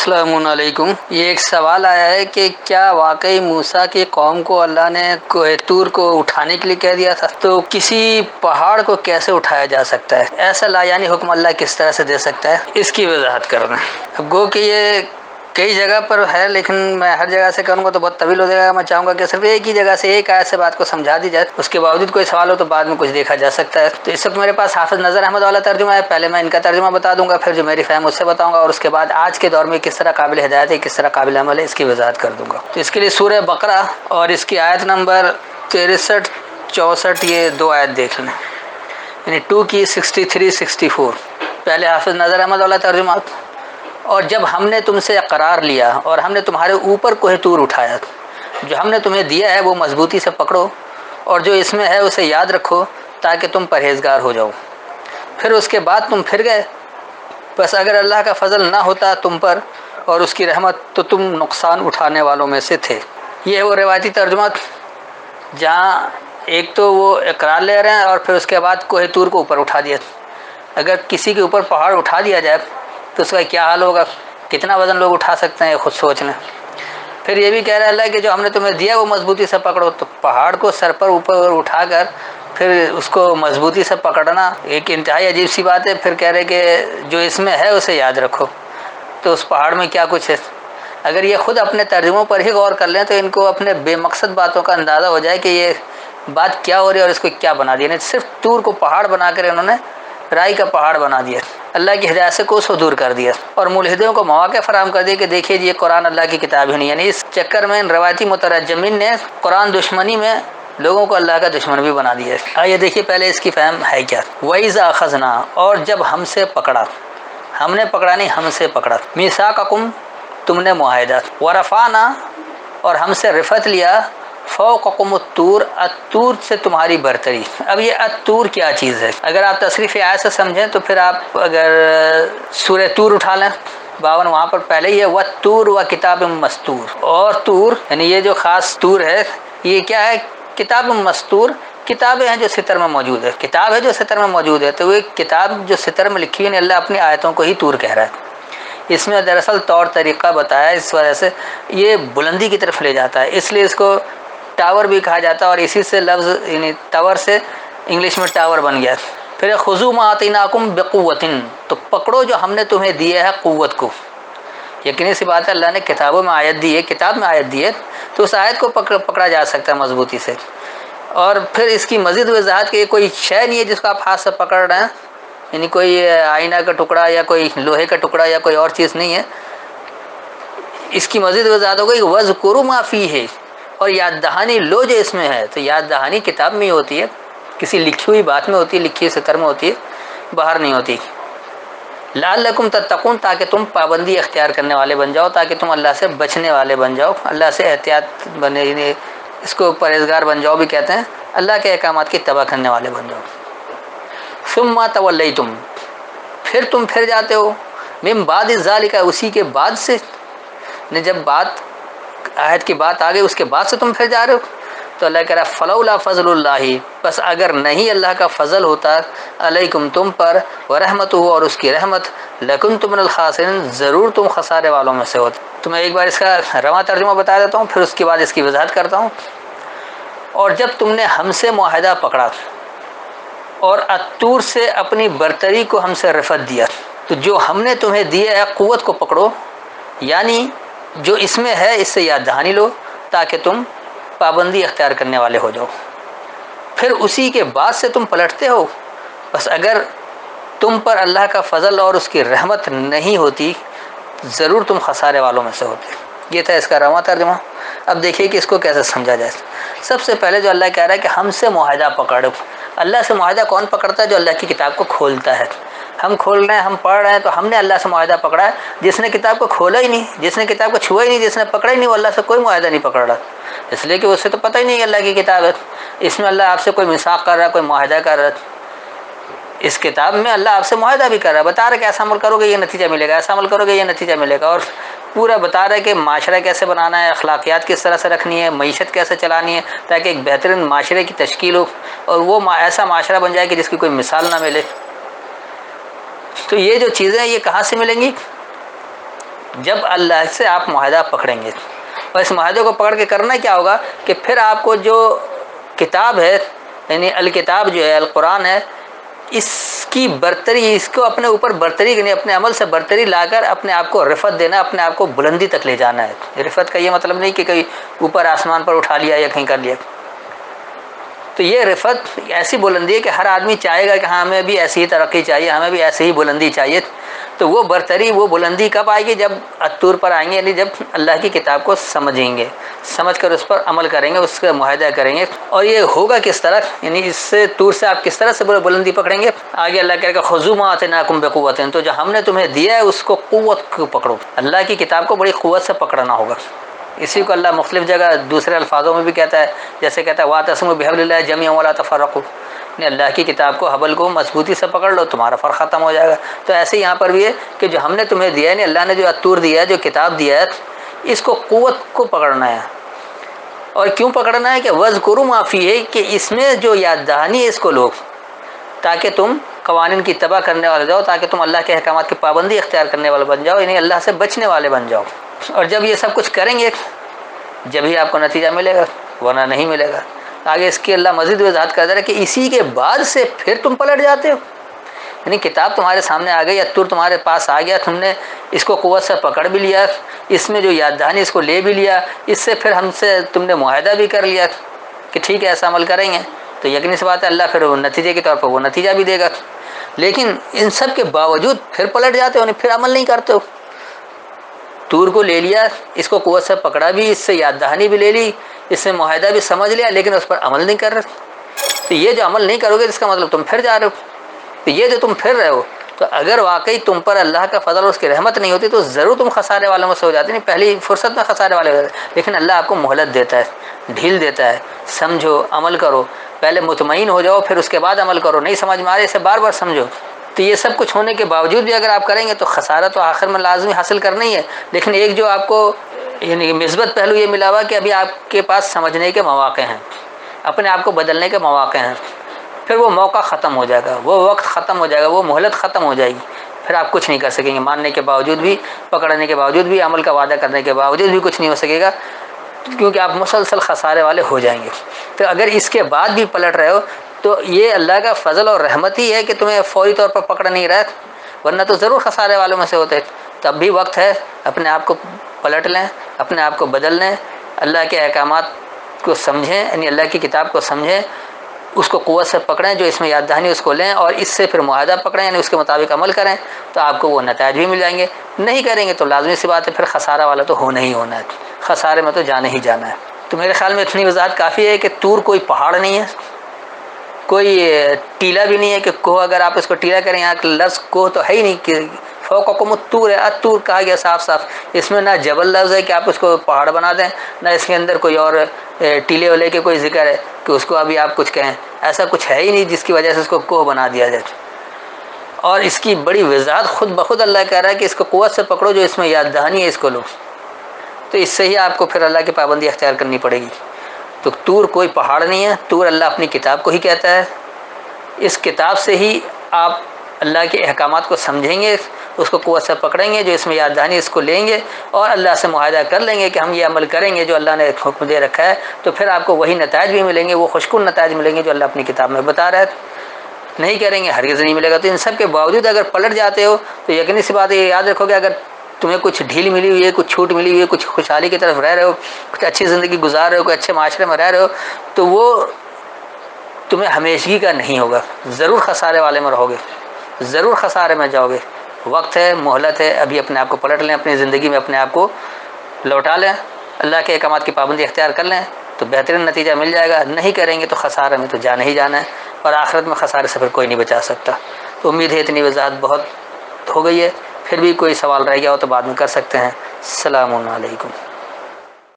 السلام علیکم۔ یہ ایک سوال آیا ہے کہ کیا واقعی موسیٰ کی قوم کو اللہ نے کوہ طور کو اٹھانے کے لیے کہہ دیا تھا؟ تو کسی پہاڑ کو کیسے اٹھایا جا سکتا ہے؟ ایسا لا یعنی حکم اللہ کس طرح سے دے سکتا ہے؟ اس کی وضاحت کرنا ہے۔ گو کہ یہ کئی جگہ پر ہے، لیکن میں ہر جگہ سے کروں گا تو بہت طویل ہو جائے گا۔ میں چاہوں گا کہ صرف ایک ہی جگہ سے ایک آیت سے بات کو سمجھا دی جائے، اس کے باوجود کوئی سوال ہو تو بعد میں کچھ دیکھا جا سکتا ہے۔ تو اس وقت میرے پاس حافظ نظر احمد والا ترجمہ ہے، پہلے میں ان کا ترجمہ بتا دوں گا، پھر جو میری فہم اس سے بتاؤں گا، اور اس کے بعد آج کے دور میں کس طرح قابل ہدایت ہے، کس طرح قابل عمل ہے، اس کی وضاحت کر دوں گا۔ تو اس کے لیے سورہ بقرہ اور اس کی آیت نمبر 63 64 یہ دو آیت دیکھ لیں، یعنی 2 کی 63 64۔ پہلے حافظ نظر احمد والا ترجمہ: اور جب ہم نے تم سے اقرار لیا اور ہم نے تمہارے اوپر کوہ طور اٹھایا، جو ہم نے تمہیں دیا ہے وہ مضبوطی سے پکڑو، اور جو اس میں ہے اسے یاد رکھو تاکہ تم پرہیزگار ہو جاؤ۔ پھر اس کے بعد تم پھر گئے، بس اگر اللہ کا فضل نہ ہوتا تم پر اور اس کی رحمت تو تم نقصان اٹھانے والوں میں سے تھے۔ یہ ہے وہ روایتی ترجمہ جہاں ایک تو وہ اقرار لے رہے ہیں اور پھر اس کے بعد کوہ طور کو اوپر اٹھا دیا۔ اگر کسی کے اوپر پہاڑ اٹھا دیا جائے تو اس کا کیا حال ہوگا، کتنا وزن لوگ اٹھا سکتے ہیں، خود سوچ لیں۔ پھر یہ بھی کہہ رہا ہے اللہ کہ جو ہم نے تمہیں دیا وہ مضبوطی سے پکڑو، تو پہاڑ کو سر پر اوپر اٹھا کر پھر اس کو مضبوطی سے پکڑنا ایک انتہائی عجیب سی بات ہے۔ پھر کہہ رہے کہ جو اس میں ہے اسے یاد رکھو، تو اس پہاڑ میں کیا کچھ ہے؟ اگر یہ خود اپنے ترجموں پر ہی غور کر لیں تو ان کو اپنے بے مقصد باتوں کا اندازہ ہو جائے کہ یہ بات کیا ہو رہی ہے اور اس کو کیا بنا دیا۔ یعنی صرف طور کو پہاڑ بنا کر انہوں نے رائی کا پہاڑ بنا دیا، اللہ کی ہدایت سے کوس و دور کر دیا، اور ملحدوں کو مواقع فراہم کر دیا کہ دیکھیے یہ قرآن اللہ کی کتاب ہی نہیں۔ یعنی اس چکر میں ان روایتی مترجمین نے قرآن دشمنی میں لوگوں کو اللہ کا دشمن بھی بنا دیا ہے۔ آئیے دیکھیے پہلے اس کی فہم ہے کیا۔ وَإِذَا أَخَذْنَا، اور جب ہم سے پکڑا، ہم نے پکڑا نہیں ہم سے پکڑا، مِيثَاقَكُمْ تم نے معاہدہ، وَرَفَعْنَا اور ہم سے رفعت لیا، فوقکم الطور الطور سے تمہاری برتری۔ اب یہ الطور کیا چیز ہے؟ اگر آپ تصریف آیت سے سمجھیں تو پھر آپ اگر سورہ طور اٹھا لیں 52، وہاں پر پہلے ہی ہے وَالطُّورِ وَكِتَابٍ مَّسْطُورٍ، اور طور یعنی یہ جو خاص طور ہے یہ کیا ہے؟ کتاب مستور، کتابیں ہیں جو ستر میں موجود ہے، کتاب ہے جو ستر میں موجود ہے، تو وہ کتاب جو ستر میں لکھی ہوئی ہے، اللہ اپنی آیتوں کو ہی طور کہہ رہا ہے۔ اس میں دراصل طور طریقہ بتایا، اس وجہ سے یہ بلندی کی طرف لے جاتا ہے، اس لیے اس کو ٹاور بھی کہا جاتا ہے، اور اسی سے لفظ یعنی ٹاور سے انگلش میں ٹاور بن گیا۔ پھر خذوا ما آتیناکم بقوۃ، تو پکڑو جو ہم نے تمہیں دیا ہے قوت کو۔ یقینی سی بات ہے اللہ نے کتابوں میں آیت دی ہے، کتاب میں آیت دی ہے تو اس آیت کو پکڑا جا سکتا ہے مضبوطی سے۔ اور پھر اس کی مزید وضاحت کہ یہ کوئی شے نہیں ہے جس کو آپ ہاتھ سے پکڑ رہے ہیں، یعنی کوئی آئینہ کا ٹکڑا یا کوئی لوہے کا ٹکڑا یا کوئی اور چیز نہیں ہے۔ اس کی مزید وضاحت ہو گئی وَاذْكُرُوا مَا فِيهِ، اور یاد دہانی لو جو اس میں ہے، تو یاد دہانی کتاب میں ہی ہوتی ہے، کسی لکھی ہوئی بات میں ہوتی ہے، لکھی ہوئی ستر میں ہوتی ہے، باہر نہیں ہوتی۔ لعلکم تتقون، تاکہ تم پابندی اختیار کرنے والے بن جاؤ، تاکہ تم اللہ سے بچنے والے بن جاؤ، اللہ سے احتیاط بنے، یعنی اس کو پرہیزگار بن جاؤ بھی کہتے ہیں، اللہ کے احکامات کی اتباع کرنے والے بن جاؤ۔ ثم تولیتم، پھر تم پھر جاتے ہو، من بعد ذالک، اسی کے بعد سے، جب بات آیت کی بات آ گئی اس کے بعد سے تم پھر جا رہے ہو، تو اللہ کہہ رہا ہے فلولا فضل اللہ، بس اگر نہیں اللہ کا فضل ہوتا علیکم تم پر، ورحمتہ اور اس کی رحمت، لکنتم من الخاسرین، ضرور تم خسارے والوں میں سے ہوتے۔ تو میں ایک بار اس کا رواں ترجمہ بتا دیتا ہوں، پھر اس کے بعد اس کی وضاحت کرتا ہوں۔ اور جب تم نے ہم سے معاہدہ پکڑا اور الطور سے اپنی برتری کو ہم سے رفعت دیا، تو جو ہم نے تمہیں دیا ہے قوت کو پکڑو، یعنی جو اس میں ہے اس سے یاد دہانی لو تاکہ تم پابندی اختیار کرنے والے ہو جاؤ۔ پھر اسی کے بعد سے تم پلٹتے ہو، بس اگر تم پر اللہ کا فضل اور اس کی رحمت نہیں ہوتی ضرور تم خسارے والوں میں سے ہوتے۔ یہ تھا اس کا رواں ترجمہ۔ اب دیکھیے کہ اس کو کیسے سمجھا جائے۔ سب سے پہلے جو اللہ کہہ رہا ہے کہ ہم سے معاہدہ پکڑو، اللہ سے معاہدہ کون پکڑتا ہے؟ جو اللہ کی کتاب کو کھولتا ہے۔ ہم کھول رہے ہیں، ہم پڑھ رہے ہیں، تو ہم نے اللہ سے معاہدہ پکڑا ہے۔ جس نے کتاب کو کھولا ہی نہیں، جس نے کتاب کو چھوا ہی نہیں، جس نے پکڑا ہی نہیں، وہ اللہ سے کوئی معاہدہ نہیں پکڑ رہا، اس لیے کہ اسے تو پتہ ہی نہیں کہ اللہ کی کتاب ہے۔ اس میں اللہ آپ سے کوئی میثاق کر رہا ہے، کوئی معاہدہ کر رہا ہے۔ اس کتاب میں اللہ آپ سے معاہدہ بھی کر رہا ہے، بتا رہا ہے کہ ایسا عمل کرو گے یہ نتیجہ ملے گا، ایسا عمل کرو گے یہ نتیجہ ملے گا، اور پورا بتا رہا ہے کہ معاشرہ کیسے بنانا ہے، اخلاقیات کس طرح سے رکھنی ہے، معیشت کیسے چلانی ہے، تاکہ ایک بہترین معاشرے کی تشکیل ہو اور وہ ایسا معاشرہ بن جائے کہ جس کی کوئی مثال نہ ملے۔ تو یہ جو چیزیں یہ کہاں سے ملیں گی؟ جب اللہ سے آپ معاہدہ پکڑیں گے، اور اس معاہدے کو پکڑ کے کرنا کیا ہوگا کہ پھر آپ کو جو کتاب ہے، یعنی الکتاب جو ہے، القرآن ہے، اس کی برتری، اس کو اپنے اوپر برتری کرنی، اپنے عمل سے برتری لا کر اپنے آپ کو رفعت دینا، اپنے آپ کو بلندی تک لے جانا ہے۔ رفعت کا یہ مطلب نہیں کہ کہیں اوپر آسمان پر اٹھا لیا یا کہیں کر لیا، تو یہ رفعت ایسی بلندی ہے کہ ہر آدمی چاہے گا کہ ہاں ہمیں بھی ایسی ہی ترقی چاہیے، ہمیں بھی ایسی ہی بلندی چاہیے۔ تو وہ برتری، وہ بلندی کب آئے گی؟ جب الطور پر آئیں گے، یعنی جب اللہ کی کتاب کو سمجھیں گے، سمجھ کر اس پر عمل کریں گے، اس کا معاہدہ کریں گے۔ اور یہ ہوگا کس طرح، یعنی اس سے طور سے آپ کس طرح سے بلندی پکڑیں گے؟ آگے اللہ کہے گا خذوا ما آتیناکم بقوۃ، تو جو ہم نے تمہیں دیا ہے اس کو قوت کو پکڑو۔ اللہ کی کتاب کو بڑی قوت سے پکڑنا ہوگا۔ اسی کو اللہ مختلف جگہ دوسرے الفاظوں میں بھی کہتا ہے، جیسے کہتا ہے واعتصموا بحبل اللہ جميعا ولا تفرقوا، اللہ کی کتاب کو، حبل کو مضبوطی سے پکڑ لو، تمہارا فرق ختم ہو جائے گا۔ تو ایسے یہاں پر بھی ہے کہ جو ہم نے تمہیں دیا ہے، یعنی اللہ نے جو الطور دیا ہے، جو کتاب دیا ہے، اس کو قوت کو پکڑنا ہے۔ اور کیوں پکڑنا ہے؟ کہ وَاذْكُرُوا مَا فِيهِ، کہ اس میں جو یاد دہانی ہے اس کو لو، تاکہ تم قوانین کی اتباع کرنے والے جاؤ، تاکہ تم اللہ کے احکامات کی پابندی اختیار کرنے والے بن جاؤ، یعنی اللہ سے بچنے والے بن جاؤ۔ اور جب یہ سب کچھ کریں گے جب ہی آپ کو نتیجہ ملے گا، ورنہ نہیں ملے گا۔ آگے اس کی اللہ مزید وضاحت کر دے رہا ہے کہ اسی کے بعد سے پھر تم پلٹ جاتے ہو، یعنی کتاب تمہارے سامنے آ گئی، الطور تمہارے پاس آ گیا، تم نے اس کو قوت سے پکڑ بھی لیا، اس میں جو یاد دہانی اس کو لے بھی لیا، اس سے پھر ہم سے تم نے معاہدہ بھی کر لیا کہ ٹھیک ہے ایسا عمل کریں گے، تو یقینی سی بات ہے اللہ پھر نتیجے کے طور پر وہ نتیجہ بھی دے گا۔ لیکن ان سب کے باوجود پھر پلٹ جاتے ہو، پھر عمل نہیں کرتے ہو۔ طور کو لے لیا، اس کو قوت سے پکڑا بھی، اس سے یاد دہانی بھی لے لی، اس سے معاہدہ بھی سمجھ لیا، لیکن اس پر عمل نہیں کر رہے۔ تو یہ جو عمل نہیں کرو گے اس کا مطلب تم پھر جا رہے ہو۔ تو یہ جو تم پھر رہے ہو، تو اگر واقعی تم پر اللہ کا فضل اور اس کی رحمت نہیں ہوتی تو ضرور تم خسارے والوں میں سے ہو جاتے، نہیں پہلی فرصت میں خسارے والے ہو جاتے۔ لیکن اللہ آپ کو مہلت دیتا ہے، ڈھیل دیتا ہے، سمجھو، عمل کرو، پہلے مطمئن ہو جاؤ، پھر اس کے بعد عمل کرو، نہیں سمجھ میں آ رہے اسے بار بار سمجھو۔ تو یہ سب کچھ ہونے کے باوجود بھی اگر آپ کریں گے تو خسارہ تو آخر میں لازمی حاصل کرنا ہی ہے۔ لیکن ایک جو آپ کو یعنی مثبت پہلو یہ ملا ہوا کہ ابھی آپ کے پاس سمجھنے کے مواقع ہیں، اپنے آپ کو بدلنے کے مواقع ہیں۔ پھر وہ موقع ختم ہو جائے گا، وہ وقت ختم ہو جائے گا، وہ مہلت ختم ہو جائے گی، پھر آپ کچھ نہیں کر سکیں گے، ماننے کے باوجود بھی، پکڑنے کے باوجود بھی، عمل کا وعدہ کرنے کے باوجود بھی کچھ نہیں ہو سکے گا، کیونکہ آپ مسلسل خسارے والے ہو جائیں گے۔ تو اگر اس کے بعد بھی پلٹ رہے ہو تو یہ اللہ کا فضل اور رحمت ہی ہے کہ تمہیں فوری طور پر پکڑ نہیں رہا، ورنہ تو ضرور خسارے والوں میں سے ہوتے۔ تب بھی وقت ہے، اپنے آپ کو پلٹ لیں، اپنے آپ کو بدل لیں، اللہ کے احکامات کو سمجھیں، یعنی اللہ کی کتاب کو سمجھیں، اس کو قوت سے پکڑیں، جو اس میں یاد دہانی اس کو لیں، اور اس سے پھر معاہدہ پکڑیں، یعنی اس کے مطابق عمل کریں، تو آپ کو وہ نتائج بھی مل جائیں گے۔ نہیں کریں گے تو لازمی سی بات ہے پھر خسارہ والا تو ہونا ہی ہونا ہے، خسارے میں تو جانا ہی جانا ہے۔ تو میرے خیال میں اتنی وضاحت کافی ہے کہ طور کوئی پہاڑ نہیں ہے، کوئی ٹیلا بھی نہیں ہے کہ کوہ اگر آپ اس کو ٹیلا کریں، یہاں لفظ کوہ تو ہے ہی نہیں کہ فوقکم الطور ہے، الطور کہا گیا صاف صاف، اس میں نہ جبل لفظ ہے کہ آپ اس کو پہاڑ بنا دیں، نہ اس کے اندر کوئی اور ٹیلے والے کے کوئی ذکر ہے کہ اس کو ابھی آپ کچھ کہیں، ایسا کچھ ہے ہی نہیں جس کی وجہ سے اس کو کوہ بنا دیا جائے۔ اور اس کی بڑی وضاحت خود بخود اللہ کہہ رہا ہے کہ اس کو قوت سے پکڑو، جو اس میں یاد دہانی ہے اس کو لو، تو اس سے ہی آپ کو پھر اللہ کی پابندی اختیار کرنی پڑے گی۔ تو طور کوئی پہاڑ نہیں ہے، طور اللہ اپنی کتاب کو ہی کہتا ہے، اس کتاب سے ہی آپ اللہ کے احکامات کو سمجھیں گے، اس کو قوت سے پکڑیں گے، جو اس میں یاد دہانی اس کو لیں گے، اور اللہ سے معاہدہ کر لیں گے کہ ہم یہ عمل کریں گے جو اللہ نے حکم دے رکھا ہے، تو پھر آپ کو وہی نتائج بھی ملیں گے، وہ خوشکن نتائج ملیں گے جو اللہ اپنی کتاب میں بتا رہا ہے۔ نہیں کریں گے ہرگز نہیں ملے گا۔ تو ان سب کے باوجود اگر پلٹ جاتے ہو تو یقینی سی بات ہے، یہ یاد رکھو کہ اگر تمہیں کچھ ڈھیل ملی ہوئی ہے، کچھ چھوٹ ملی ہوئی ہے، کچھ خوشحالی کی طرف رہ رہے ہو، کچھ اچھی زندگی گزار رہے ہو، کوئی اچھے معاشرے میں رہ رہے ہو، تو وہ تمہیں ہمیشگی کا نہیں ہوگا، ضرور خسارے والے میں رہو گے، ضرور خسارے میں جاؤ گے۔ وقت ہے، مہلت ہے، ابھی اپنے آپ کو پلٹ لیں، اپنی زندگی میں اپنے آپ کو لوٹا لیں، اللہ کے احکامات کی پابندی اختیار کر لیں تو بہترین نتیجہ مل جائے گا۔ نہیں کریں گے تو خسارے میں تو جانا ہی جانا ہے، اور آخرت میں خسارے سے پھر کوئی نہیں بچا سکتا۔ تو امید ہے اتنی وضاحت بہت ہو گئی ہے، پھر بھی کوئی سوال رہ گیا ہو تو بعد میں کر سکتے ہیں۔ السلام علیکم۔